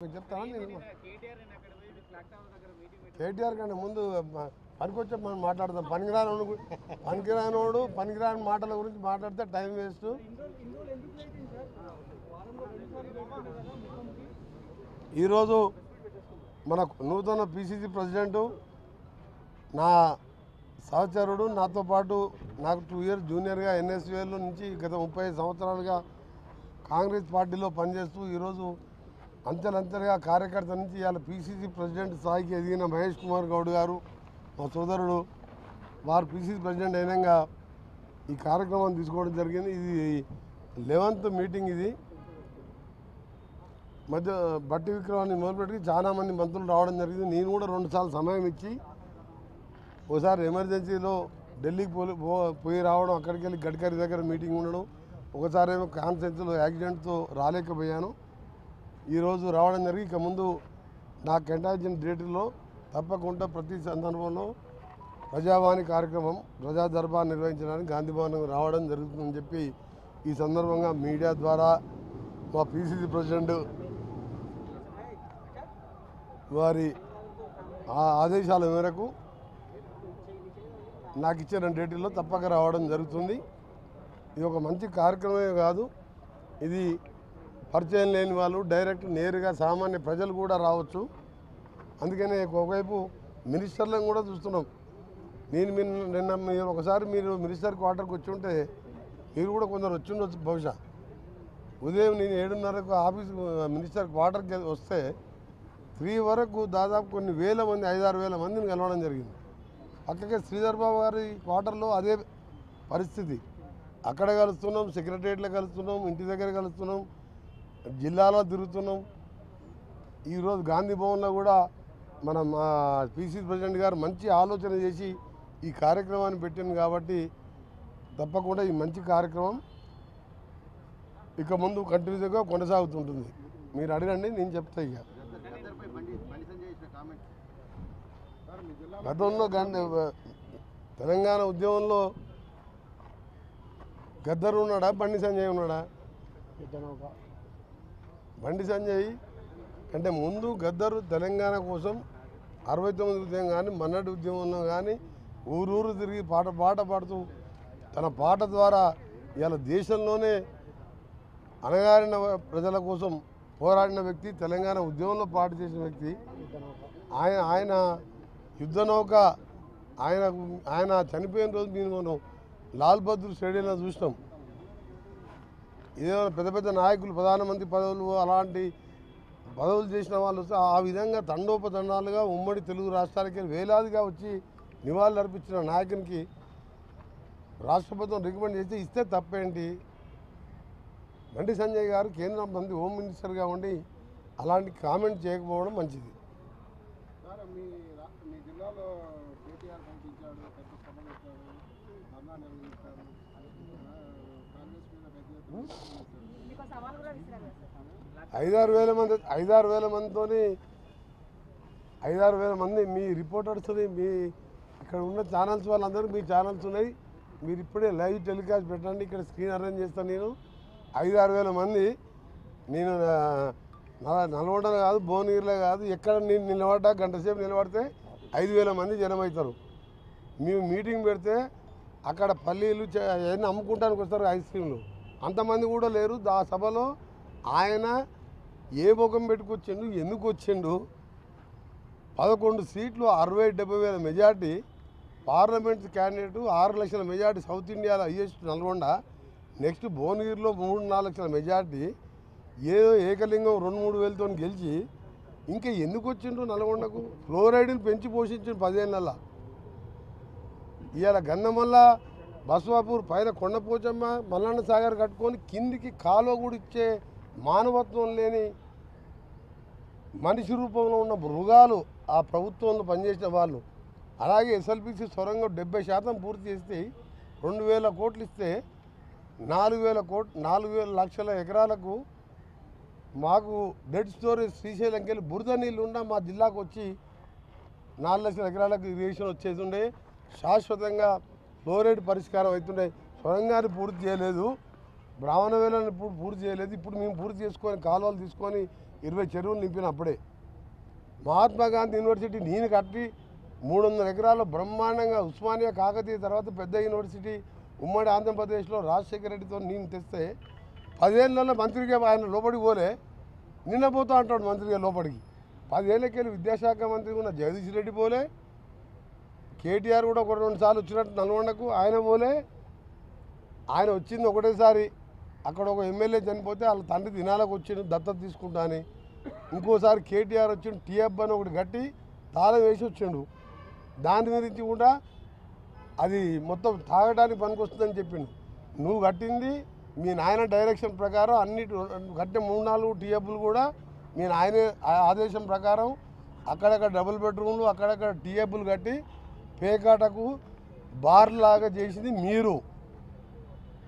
చెప్తాను నేను కేటీఆర్ కంటే ముందు పనికొచ్చే మనం మాట్లాడదాం. పనికిరాని మాటల గురించి మాట్లాడితే టైం వేస్ట్. ఈరోజు మన నూతన పిసిసి ప్రెసిడెంటు నా సహచరుడు, నాతో పాటు నాకు 2 ఇయర్స్ జూనియర్గా ఎన్ఎస్యూఎల్ నుంచి గత 35 సంవత్సరాలుగా కాంగ్రెస్ పార్టీలో పనిచేస్తూ ఈరోజు అంచెలంచెలుగా కార్యకర్త నుంచి ఇవాళ పిసిసి ప్రెసిడెంట్ స్థాయికి ఎదిగిన మహేష్ కుమార్ గౌడ్ గారు మా సోదరుడు, వారు పిసిసి ప్రెసిడెంట్ అయినాక ఈ కార్యక్రమం తీసుకోవడం జరిగింది. ఇది 11th మీటింగ్. ఇది మధ్య బట్టి విక్రమాన్ని మొదలుపెట్టి చాలామంది మంత్రులు రావడం జరిగింది. నేను కూడా 2 సార్లు సమయం ఇచ్చి, ఒకసారి ఎమర్జెన్సీలో ఢిల్లీకి పోయి రావడం, అక్కడికి వెళ్ళి గడ్కరీ దగ్గర మీటింగ్ ఉండడం, ఒకసారి ఏమో కాన్ఫరెన్స్లో యాక్సిడెంట్తో రాలేకపోయాను. ఈరోజు రావడం జరిగి ఇక ముందు నాకు కేటాయించిన డేట్లో తప్పకుండా ప్రతి సందర్భంలో ప్రజావాణి కార్యక్రమం, ప్రజా దర్బార్ నిర్వహించడానికి గాంధీ భవన్ రావడం జరుగుతుందని చెప్పి ఈ సందర్భంగా మీడియా ద్వారా మా పిసిసి ప్రెసిడెంట్ వారి ఆదేశాల మేరకు నాకు ఇచ్చిన డేట్లో తప్పక రావడం జరుగుతుంది. ఇది ఒక మంచి కార్యక్రమమే కాదు, ఇది పరిచయం లేని వాళ్ళు డైరెక్ట్ నేరుగా సామాన్య ప్రజలు కూడా రావచ్చు. అందుకనే ఒకవైపు మినిస్టర్లను కూడా చూస్తున్నాం. నిన్న మీరు ఒకసారి మీరు మినిస్టర్ క్వార్టర్కి వచ్చి ఉంటే మీరు కూడా కొందరు వచ్చి ఉండొచ్చు. బహుశా ఉదయం నేను 7:30కు ఆఫీస్ మినిస్టర్ క్వార్టర్కి వస్తే 3 వరకు దాదాపు కొన్ని వేల మంది, 5-6 వేల మందిని కలవడం జరిగింది. పక్కకే శ్రీధర్ బాబు గారి క్వార్టర్లో అదే పరిస్థితి. అక్కడ కలుస్తున్నాం, సెక్రటరియట్లో కలుస్తున్నాం, ఇంటి దగ్గర కలుస్తున్నాం, జిల్లాలో తిరుగుతున్నాం. ఈరోజు గాంధీ భవన్లో కూడా మన పిసిసి ప్రెసిడెంట్ గారు మంచి ఆలోచన చేసి ఈ కార్యక్రమాన్ని పెట్టింది కాబట్టి తప్పకుండా ఈ మంచి కార్యక్రమం ఇక ముందు కంటిన్యూగా కొనసాగుతుంటుంది. మీరు అడగండి, నేను చెప్తా. ఇక గతంలో తెలంగాణ ఉద్యమంలో గద్దరు ఉన్నాడా, బండి సంజయ్ ఉన్నాడా? బండి సంజయ్ అంటే ముందు గద్దరు తెలంగాణ కోసం 69 ఉద్యమం కానీ, మన్నటి ఉద్యమంలో కానీ ఊరూరు తిరిగి పాట పాడుతూ తన పాట ద్వారా ఇవాళ దేశంలోనే అణగారిన ప్రజల కోసం పోరాడిన వ్యక్తి, తెలంగాణ ఉద్యమంలో పాట చేసిన వ్యక్తి. ఆయన యుద్ధనౌక ఆయన చనిపోయిన రోజు మేము లాల్ బహదూర్ స్టేడియంలో చూసినాం. ఏదైనా పెద్ద పెద్ద నాయకులు, ప్రధానమంత్రి పదవులు, అలాంటి పదవులు చేసిన వాళ్ళు వస్తే ఆ విధంగా తండోపతండాలుగా ఉమ్మడి తెలుగు రాష్ట్రాలకి వేలాదిగా వచ్చి నివాళులు అర్పించిన నాయకునికి రాష్ట్ర ప్రభుత్వం రికమెండ్ చేస్తే ఇస్తే తప్పేంటి? బండి సంజయ్ గారు కేంద్ర మంత్రి, హోమ్ మినిస్టర్గా ఉండి అలాంటి కామెంట్ చేయకపోవడం మంచిది. ఐదారు వేల మంది మీ రిపోర్టర్స్, మీ ఇక్కడ ఉన్న ఛానల్స్ వాళ్ళందరూ, మీ ఛానల్స్ ఉన్నాయి, మీరు ఇప్పుడే లైవ్ టెలికాస్ట్ పెట్టండి. ఇక్కడ స్క్రీన్ అరేంజ్ చేస్తాను. నేను 5-6 వేల మంది, నేను నల్గొండలో కాదు, భువనగిరిలో కాదు, ఎక్కడ నేను నిలబడ్డా గంట సేపు నిలబడితే 5,000 మంది జనం అవుతారు. మేము మీటింగ్ పెడితే అక్కడ పల్లీలు అవన్నీ అమ్ముకుంటానికి వస్తారు, ఐస్ క్రీమ్లు, అంతమంది కూడా లేరు. ఆ సభలో ఆయన ఏ ముఖం పెట్టుకొచ్చిండు, ఎందుకు వచ్చిండు? 11 సీట్లు, 60-70 వేల మెజార్టీ, పార్లమెంట్ క్యాండిడేటు, 6 లక్షల మెజార్టీ, సౌత్ ఇండియాలో హైయెస్ట్ నల్గొండ, నెక్స్ట్ భువనగిరిలో 3-4 లక్షల మెజార్టీ, ఏదో ఏకలింగం 2-3 వేలతో గెలిచి ఇంకా ఎందుకు వచ్చిండ్రు నల్గొండకు? ఫ్లోరైడ్ని పెంచి పోషించిండు 10 ఏళ్ళ. ఇవాళ గన్నమల్ల, బస్వాపూర్ పైన కొండపోచమ్మ, మల్లన్న సాగర్ కట్టుకొని కిందికి కాలువ కూడా ఇచ్చే మానవత్వం లేని మనిషి రూపంలో ఉన్న మృగాలు ఆ ప్రభుత్వంలో పనిచేసిన వాళ్ళు. అలాగే ఎస్ఎల్బిసి సొరంగం 70% పూర్తి చేస్తే 2,000 కోట్లు ఇస్తే 4,000 లక్షల ఎకరాలకు మాకు డెడ్ స్టోరేజ్ శ్రీశైలంకి వెళ్ళి బురద నీళ్ళు ఉన్న మా జిల్లాకు వచ్చి 4 లక్షల ఎకరాలకు ఇరిగేషన్ వచ్చేది ఉండే. శాశ్వతంగా ఫ్లోరైడ్ పరిష్కారం అవుతుండే. సొరంగాన్ని పూర్తి చేయలేదు, బ్రాహ్మణ వేలను పూర్తి చేయలేదు. ఇప్పుడు మేము పూర్తి చేసుకొని కాలువలు తీసుకొని 20 చెరువులు నింపిన అప్పుడే. మహాత్మా గాంధీ యూనివర్సిటీ నేను కట్టి 300 ఎకరాల్లో బ్రహ్మాండంగా ఉస్మానియా కాకతీయ తర్వాత పెద్ద యూనివర్సిటీ ఉమ్మడి ఆంధ్రప్రదేశ్లో రాజశేఖర రెడ్డితో నేను తెస్తే 10 ఏళ్ళలో మంత్రిగా ఆయన లోపలికి పోలే, నిన్న పోతా అంటాడు మంత్రిగా లోపలికి. 10 ఏళ్ళకెళ్ళి విద్యాశాఖ మంత్రిగా ఉన్న జగదీష్ రెడ్డి పోలే, కేటీఆర్ కూడా 1-2 సార్లు వచ్చినట్టు నల్గొండకు ఆయన పోలే. ఆయన వచ్చింది ఒకటేసారి, అక్కడ ఒక ఎమ్మెల్యే చనిపోతే వాళ్ళ తండ్రి దినాలకు వచ్చిండు దత్తత తీసుకుంటా అని. ఇంకోసారి కేటీఆర్ వచ్చిండు టీఎఫ్ అని ఒకటి కట్టి తాళం వేసి వచ్చిండు. దాని గురించి కూడా అది మొత్తం తాగడానికి పనికొస్తుందని చెప్పిండు. నువ్వు కట్టింది మీ నాయన డైరెక్షన్ ప్రకారం అన్నిటి కట్టిన 3-4 టీఎఫ్లు కూడా మీ నాయన ఆదేశం ప్రకారం అక్కడక్కడ డబుల్ బెడ్రూమ్లు అక్కడక్కడ టీఎఫ్లు కట్టి పేకాటకు బార్ లాగా చేసింది మీరు.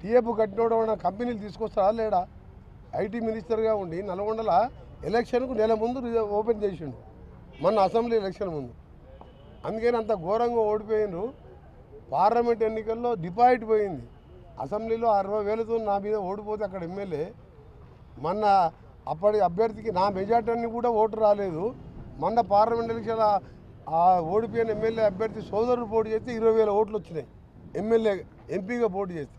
టీఎఫ్ కట్టినోడు కంపెనీలు తీసుకొస్తారా లేడా? ఐటీ మినిస్టర్గా ఉండి నల్గొండల ఎలక్షన్కు నెల ముందు ఓపెన్ చేసిండు, మొన్న అసెంబ్లీ ఎలక్షన్ ముందు. అందుకని అంత ఘోరంగా ఓడిపోయిండ్రు. పార్లమెంట్ ఎన్నికల్లో డిపాజిట్ పోయింది. అసెంబ్లీలో 60,000తో నా మీద ఓడిపోతే అక్కడ ఎమ్మెల్యే, మొన్న అప్పటి అభ్యర్థికి నా మెజార్టీ కూడా ఓటు రాలేదు. మొన్న పార్లమెంట్ ఎలక్షన్ ఆ ఓడిపోయిన ఎమ్మెల్యే అభ్యర్థి సోదరుడు పోటీ చేస్తే 20,000 ఓట్లు వచ్చినాయి. ఎమ్మెల్యే ఎంపీగా పోటీ చేస్తే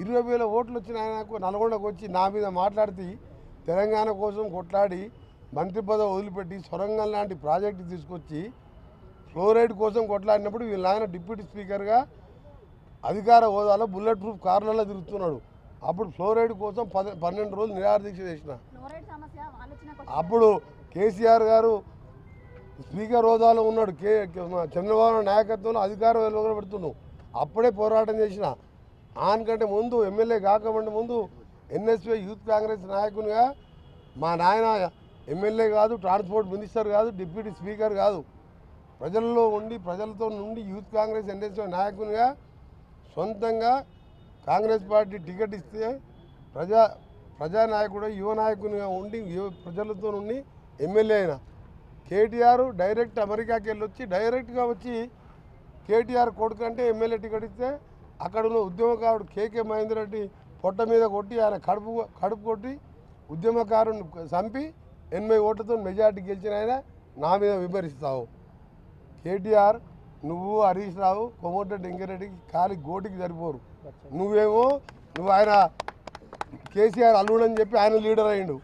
20,000 ఓట్లు వచ్చిన ఆయనకు నల్గొండకు వచ్చి నా మీద మాట్లాడితే తెలంగాణ కోసం కొట్లాడి మంత్రి పదవి వదిలిపెట్టి సొరంగం లాంటి ప్రాజెక్టు తీసుకొచ్చి ఫ్లోరైడ్ కోసం కొట్లాడినప్పుడు వీళ్ళ ఆయన డిప్యూటీ స్పీకర్గా అధికార హోదాలో బుల్లెట్ ప్రూఫ్ కార్లలో తిరుగుతున్నాడు. అప్పుడు ఫ్లోరైడ్ కోసం 12 రోజులు నిరాదీక్ష చేసిన. అప్పుడు కేసీఆర్ గారు స్పీకర్ హోదాలో ఉన్నాడు, చంద్రబాబు నాయకత్వంలో అధికారం వెలువబెడుతున్నావు. అప్పుడే పోరాటం చేసిన. ఆయనకంటే ముందు ఎమ్మెల్యే కాకముందు ముందు ఎన్ఎస్పీ యూత్ కాంగ్రెస్ నాయకునిగా మా నాయన ఎమ్మెల్యే కాదు, ట్రాన్స్పోర్ట్ మినిస్టర్ కాదు, డిప్యూటీ స్పీకర్ కాదు, ప్రజల్లో ఉండి ప్రజలతో నుండి యూత్ కాంగ్రెస్ ఎన్ఎస్పీ నాయకునిగా సొంతంగా కాంగ్రెస్ పార్టీ టికెట్ ఇస్తే ప్రజానాయకుడు యువ నాయకునిగా ఉండి ప్రజలతో నుండి ఎమ్మెల్యే అయినా. కేటీఆర్ డైరెక్ట్ అమెరికాకి వెళ్ళి వచ్చి డైరెక్ట్గా వచ్చి కేటీఆర్ కొడుకు అంటే ఎమ్మెల్యే టికెట్ ఇస్తే అక్కడ ఉన్న ఉద్యమకారుడు కేకే మహేందర్ రెడ్డి పొట్ట మీద కొట్టి ఆయన కడుపు కొట్టి ఉద్యమకారుని చంపి 80 ఓట్లతో మెజార్టీ గెలిచిన ఆయన నా మీద విమర్శిస్తావు. కేటీఆర్ నువ్వు హరీష్ రావు కోమటిరెడ్డి వెంకరెడ్డికి కాలి గోటికి సరిపోరు. నువ్వు ఆయన కేసీఆర్ అల్లుడని చెప్పి ఆయన లీడర్ అయ్యిండు,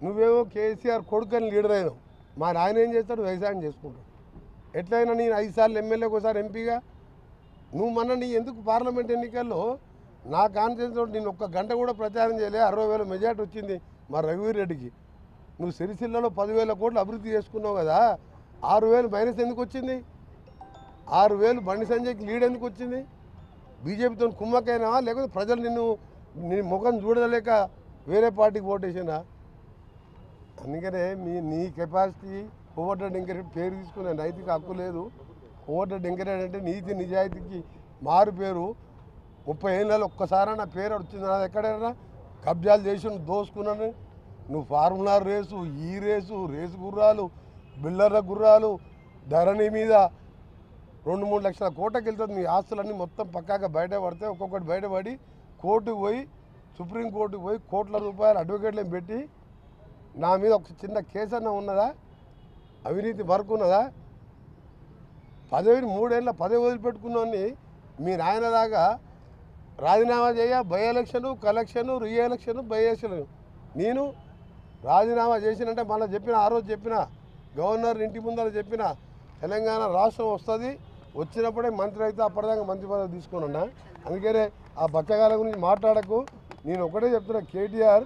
నువ్వేమో కేసీఆర్ కొడుకని లీడర్ అయినావు. మా నాయన ఏం చేస్తాడు? వ్యవసాయం చేసుకుంటాడు. ఎట్లయినా నేను 5 సార్లు ఎమ్మెల్యేకి ఒకసారి ఎంపీగా, నువ్వు మొన్న నీ ఎందుకు పార్లమెంట్ ఎన్నికల్లో నా కాన్ఫిడెన్స్ నేను 1 గంట కూడా ప్రచారం చేయలే. 60,000 మెజార్టీ వచ్చింది మా రఘువీర్ రెడ్డికి. నువ్వు సిరిసిల్లలో 10,000 కోట్లు అభివృద్ధి చేసుకున్నావు కదా, 6,000 మైనస్ ఎందుకు వచ్చింది? 6,000 బండి సంజయ్కి లీడ్ ఎందుకు వచ్చింది? బీజేపీతో కుమ్మకైనా లేకపోతే ప్రజలు నీ ముఖం చూడలేక వేరే పార్టీకి ఓటేసినా? అందుకనే నీ కెపాసిటీ కోమటిరెడ్డి వెంకరెడ్డి పేరు తీసుకునే నైతిక హక్కు లేదు. కోమటిరెడ్డి వెంకరెడ్డి అంటే నీతి నిజాయితీకి మారు పేరు. 30 ఏళ్ళలో ఒక్కసారి నా పేరు వచ్చింది. నాది ఎక్కడైనా కబ్జాలు చేసి దోసుకున్నాను. నువ్వు ఫార్ములా రేసు, ఈ రేసు గుర్రాలు, బిల్లర్ల గుర్రాలు, ధరణి మీద 2-3 లక్షల కోట్లకి వెళ్తుంది. మీ ఆస్తులన్నీ మొత్తం పక్కాగా బయటపడితే ఒక్కొక్కటి బయటపడి కోర్టుకు పోయి సుప్రీంకోర్టుకు పోయి కోట్ల రూపాయలు అడ్వకేట్లను పెట్టి నా మీద ఒక చిన్న కేసు అన్న ఉన్నదా? అవినీతి వరకు ఉన్నదా? 3 ఏళ్ళ పదవి వదిలిపెట్టుకున్నాన్ని మీ నాయన దాకా రాజీనామా చేయ by election, collection, re election, by election. నేను రాజీనామా చేసినంటే మళ్ళీ చెప్పిన, ఆ రోజు చెప్పిన, గవర్నర్ ఇంటి ముందర చెప్పిన, తెలంగాణ రాష్ట్రం వస్తుంది, వచ్చినప్పుడే మంత్రి అయితే అప్పటిదాకా మంత్రి పదవి తీసుకున్నా. అందుకనే ఆ బచ్చగాల గురించి మాట్లాడకు. నేను ఒకటే చెప్తున్నా, కేటీఆర్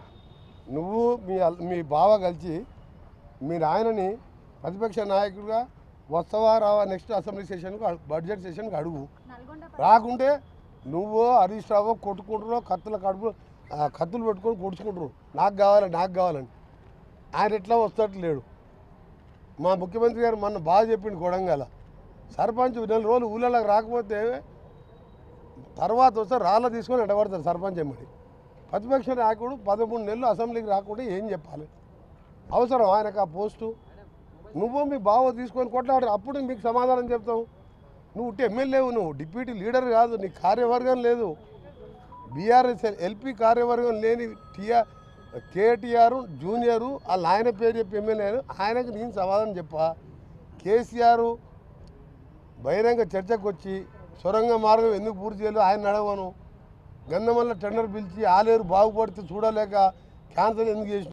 నువ్వు మీ బావ కలిసి మీ నాయనని ప్రతిపక్ష నాయకుడిగా వస్తావా రావా నెక్స్ట్ అసెంబ్లీ సెషన్కు బడ్జెట్ సెషన్కి అడుగు. రాకుంటే నువ్వు హరీష్ రావు కొట్టుకుంటున్నావు, కత్తులు పెట్టుకొని కొడుచుకుంటున్నావు. నాకు కావాలని ఆయన ఎట్లా వస్తట్టు లేడు. మా ముఖ్యమంత్రి గారు మొన్న బాగా చెప్పిండు, కొడంగల సర్పంచ్ 4 రోజులు ఊళ్ళలోకి రాకపోతే తర్వాత వస్తే రాళ్ళ తీసుకొని ఎడబడతారు సర్పంచ్ ఎమ్మడి. ప్రతిపక్ష నాయకుడు 13 నెలలు అసెంబ్లీకి రాకుండా ఏం చెప్పాలి? అవసరం ఆయనకు ఆ పోస్టు? నువ్వు మీ బావ తీసుకొని కొట్లాడు, అప్పుడు మీకు సమాధానం చెప్తావు. నువ్వు ఎమ్మెల్యేవు, నువ్వు డిప్యూటీ లీడర్ కాదు, నీ కార్యవర్గం లేదు. బీఆర్ఎస్ ఎల్పీ కార్యవర్గం లేని కేటీఆర్ జూనియరు వాళ్ళ ఆయన పేరు చెప్పి ఎమ్మెల్యే ఆయనకు నేను సమాధానం చెప్పా. కేసీఆర్ బహిరంగ చర్చకు వచ్చి సొరంగ మార్గం ఎందుకు పూర్తి చేయలేదు ఆయన అడగను. గంధమల్ల టెండర్ పిలిచి ఆలేరు బాగుపడితే చూడలేక క్యాన్సర్ ఎందుకు చేసి